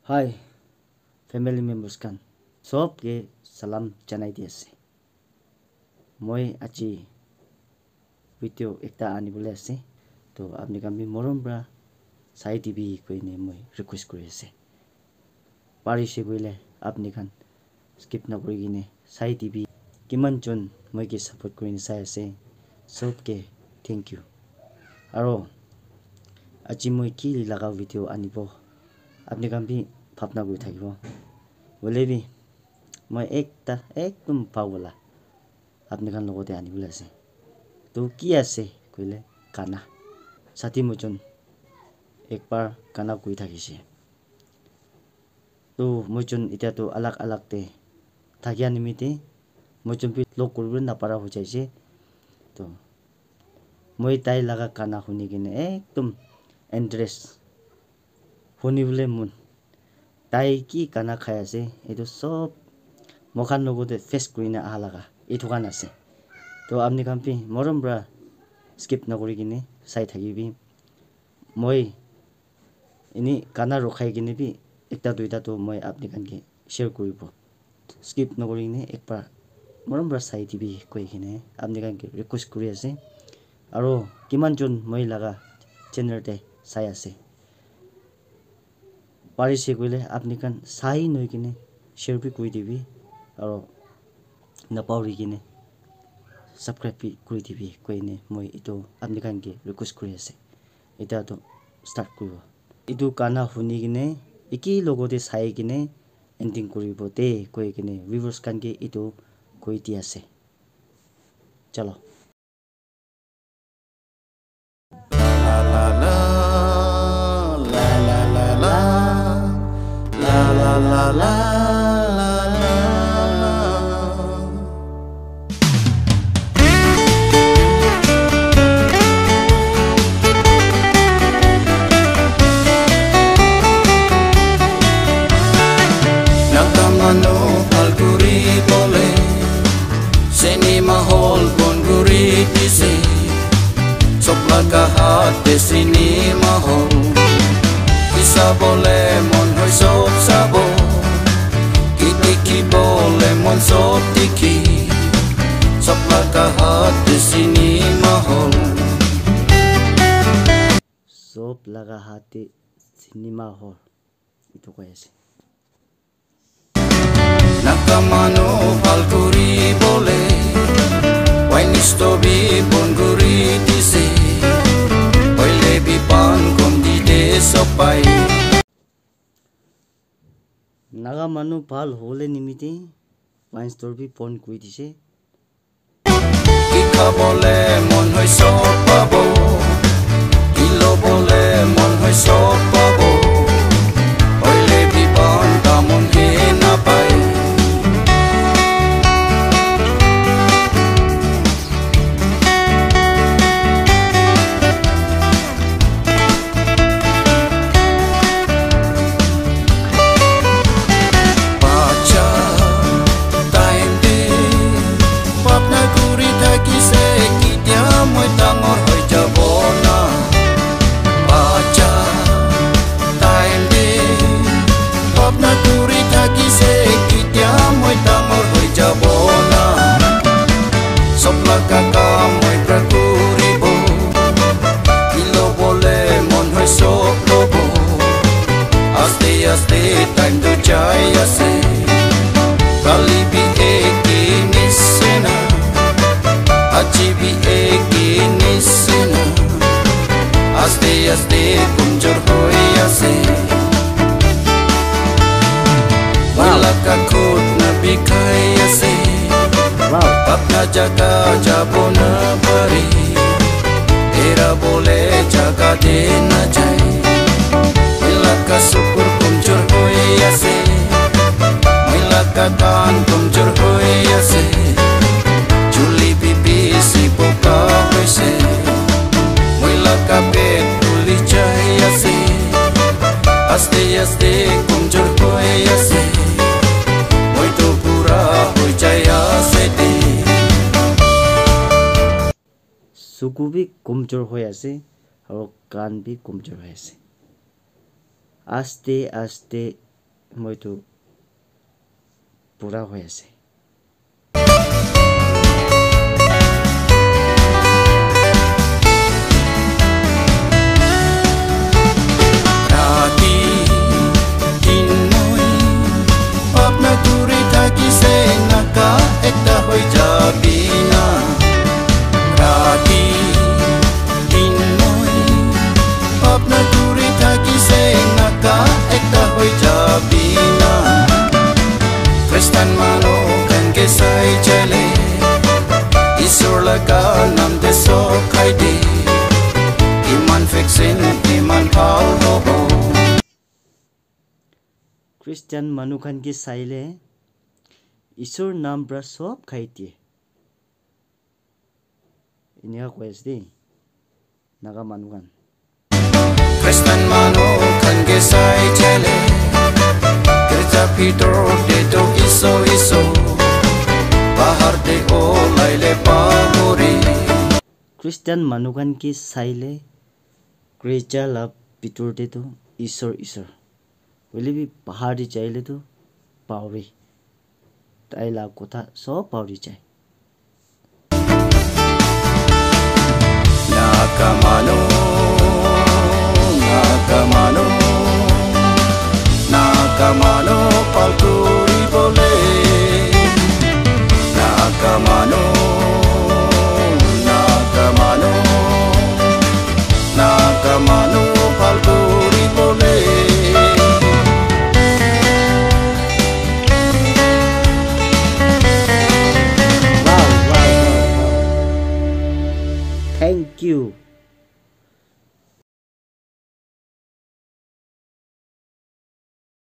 Hi, family members kan. Sob ke salam janai di ase. Moi achi video ekta ani bole ase. To apni kan bi morom bra Sai TV koi ne moi request kori ase. Pari se koile apni kan skip na kori gine Sai TV kiman jon moi ke support kori ni sai ase. Sob ke thank you. Aro achi moi ki laga video ani bo. Apni kan bi ভাবনা কৰি থাকিব বলেবি মই একদম পাওলা আপনি খান লগতে আনিবলৈ আছে তো কি আছে কইলে কানা সাথী মজন একবাৰ কানা কই থাকিছে তো মজন এটা তো আলাগ আলাগতে থাকিয়া নিমিতে মজন পি লগ কৰিব না পাৰা হৈ যাইছে তো মই তাই লাগা কানা শুনি কিনে একদম ইন্টারেস্ট শুনিবলে মন তাই কি কানা খাই আছে এটো সব মখান লগতে ফেস কৰি না আলাগা এটো কান আছে তো আপনি কাম্পি মৰম ব্ৰা স্কিপ নকৰি কিনে চাই থাকিবি মই ইনি কানা ৰখাই কিনে বি একটা দুইটা তো মই আপনি কানকে শেয়াৰ কৰিব স্কিপ নকৰি কিনে একবাৰ মৰম ব্ৰা চাই দিবি কৈ কিনে আপনি কানকে ৰিকুৱেষ্ট কৰি আছে আৰু কিমান জন মই লাগা চেনেলতে চাই আছে পারিছে কইলে আপনি কান সাই নই কিনে শেয়ার বি কই দিবি আর নাপাউরি কিনে সাবস্ক্রাইব বি কই দিবি কইনে মই ইতো আপনি কান কে রিকোয়েস্ট করি আছে এটা তো স্টার্ট করব ইতো কানা শুনি কিনে একি লগতে সাই কিনে এন্ডিং করিব তে কই কিনে ভিউয়ার্স কান কে ইতো কই দি আছে চলো la la la la nakamano palguri bole cinema hall bonguri dise sopla kahat de cinema hall isa bole mon hoy sop sabo ki bole mon sop tiki sopla kahat de cinema hall sop laga hati cinema hall itu kaya sih nakamano palguri bole wainisto bi bonguri dise oile bi pan kom di de sopai naga manu pal hole nimite wine store bi pon koi dise ki bole mon hoy sopabo kilo bole mon hoy sopabo oile bi pan ta mon he na pai time to jaya se kali bi ekinisena achi bi ekinisena aste kunjur hoya se wala ka khut na bikaya se apna jaga jabona bari tera bole jaga de na jaye milaka syukur kunjur hoya se milaka kan kunjur hoya se juli bibi si boka hoise milaka pet tuli jaya se aste kunjur hoya se moi to pura hoi jaya se de suku bi kunjur hoya se aro kan bi kunjur hoya se aste মইতো পুরা হৈ আছে Kristan mano kan ke sai chale Isur laga nam de so khai di Iman fixin iman phal ho ho খ্রিস্টান মানুখান কি চাইলে ঈশ্বৰ নাম পৰা সব খাই দিয়ে এনেকা কৈ আছে দেই Naga মানুখান Kristan mano kan ke sai chale Kerja pitor de do iso iso Bahar de o laile pahori খ্রিস্টান মানুখান কি চাইলে ক্ৰেজা লাভ ভিতৰতে তো ঈশ্বৰ ঈশ্বৰ বলি বি পাহাড়ি চাইলে তো পাউৰি তাই লাভ কথা সব পাউৰি যায় Nakamano